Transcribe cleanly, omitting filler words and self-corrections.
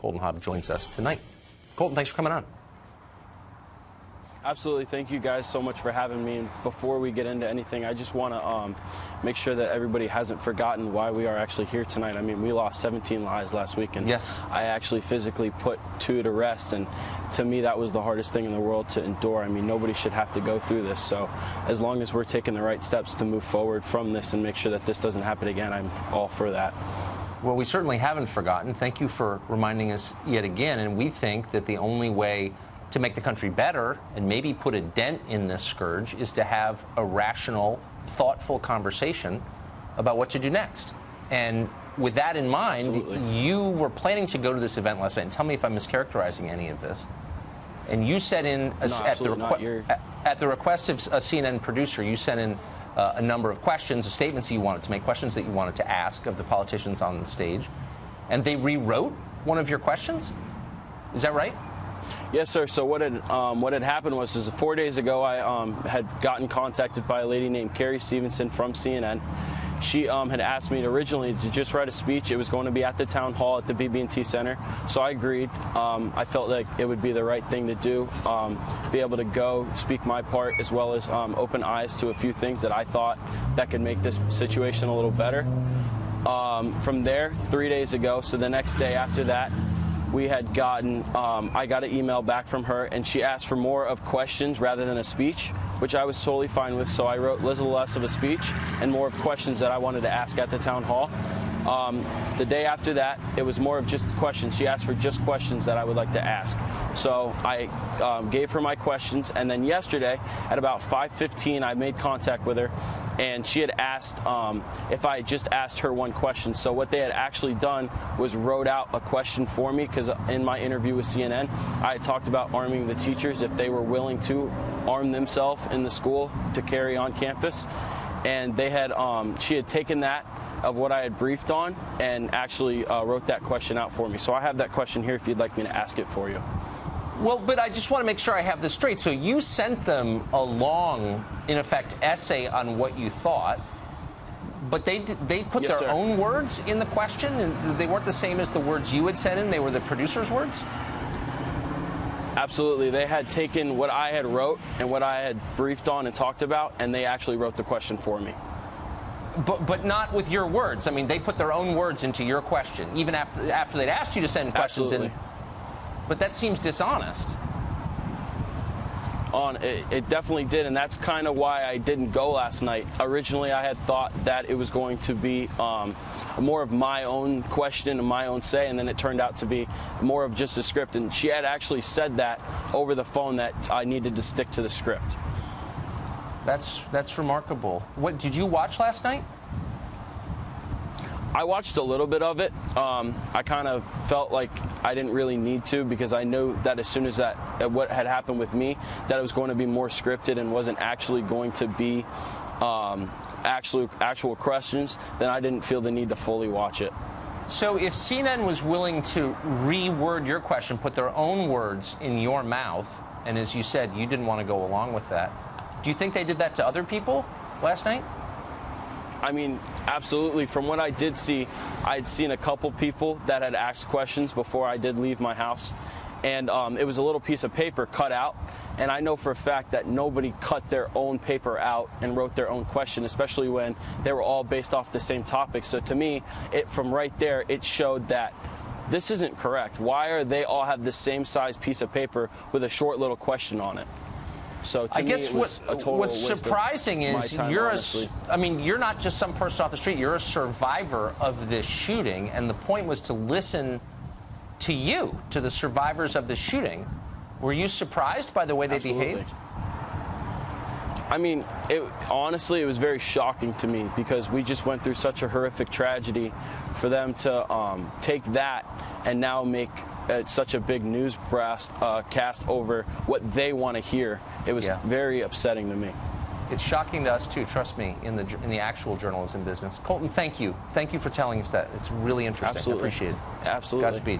Colton Haab joins us tonight. Colton, thanks for coming on. Absolutely. Thank you guys so much for having me. And before we get into anything, I just want to make sure that everybody hasn't forgotten why we are actually here tonight. I mean, we lost 17 lives last week, and yes, I actually physically put 2 to rest, and to me that was the hardest thing in the world to endure. I mean, nobody should have to go through this, so as long as we're taking the right steps to move forward from this and make sure that this doesn't happen again, I'm all for that. Well, we certainly haven't forgotten. Thank you for reminding us yet again, and we think that the only way to make the country better and maybe put a dent in this scourge is to have a rational, thoughtful conversation about what to do next. And with that in mind, Absolutely. You were planning to go to this event last night, and tell me if I'm mischaracterizing any of this. And you sent in, at the request of a CNN producer, you sent in a number of questions, statements you wanted to make, questions that you wanted to ask of the politicians on the stage, and they rewrote one of your questions? Is that right? Yes, sir. So what had happened was 4 days ago, I had gotten contacted by a lady named Carrie Stevenson from CNN. She had asked me originally to just write a speech. It was going to be at the town hall at the BB&T Center. So I agreed. I felt like it would be the right thing to do, be able to go speak my part, as well as open eyes to a few things that I thought that could make this situation a little better. From there, 3 days ago, so the next day after that, we had gotten, I got an email back from her, and she asked for more of questions rather than a speech, which I was totally fine with. So I wrote a little less of a speech and more of questions that I wanted to ask at the town hall. The day after that, it was more of just questions. She asked for just questions that I would like to ask. So I gave her my questions, and then yesterday at about 5:15, I made contact with her, and she had asked if I just asked her one question. So what they had actually done was wrote out a question for me, because in my interview with CNN, I had talked about arming the teachers if they were willing to arm themselves in the school to carry on campus. And they had, she had taken that of what I had briefed on and actually wrote that question out for me. So I have that question here if you'd like me to ask it for you. Well, but I just want to make sure I have this straight. So you sent them a long, in effect, essay on what you thought, but they put Yes, their sir. own words in the question, and they weren't the same as the words you had sent in? They were the producer's words? Absolutely. They had taken what I had wrote and what I had briefed on and talked about, and they actually wrote the question for me. But not with your words. I mean, they put their own words into your question, even after they'd asked you to send questions in. But that seems dishonest. It definitely did, and that's kind of why I didn't go last night. Originally, I had thought that it was going to be more of my own question and my own say, and then it turned out to be more of just a script. And she had actually said that over the phone, that I needed to stick to the script. That's remarkable. What did you watch last night? I watched a little bit of it. I kind of felt like I didn't really need to, because I knew that as soon as what had happened with me, that it was going to be more scripted and wasn't actually going to be actual questions. Then I didn't feel the need to fully watch it. So if CNN was willing to reword your question, put their own words in your mouth, and as you said, you didn't want to go along with that, do you think they did that to other people last night? I mean, absolutely. From what I did see, I'd seen a couple people that had asked questions before I did leave my house. And it was a little piece of paper cut out. And I know for a fact that nobody cut their own paper out and wrote their own question, especially when they were all based off the same topic. So to me, from right there, it showed that this isn't correct. Why are they all have the same size piece of paper with a short little question on it? So to I guess me, it was a total what's waste surprising of my is time, you're not just some person off the street. You're a survivor of this shooting, and the point was to listen to you, to the survivors of the shooting. Were you surprised by the way they behaved? I mean, honestly, it was very shocking to me, because we just went through such a horrific tragedy. For them to take that and now make such a big news cast over what they want to hear, it was very upsetting to me. It's shocking to us too. Trust me, in the actual journalism business. Colton, thank you. Thank you for telling us that. It's really interesting. Absolutely. I appreciate it. Absolutely. Godspeed.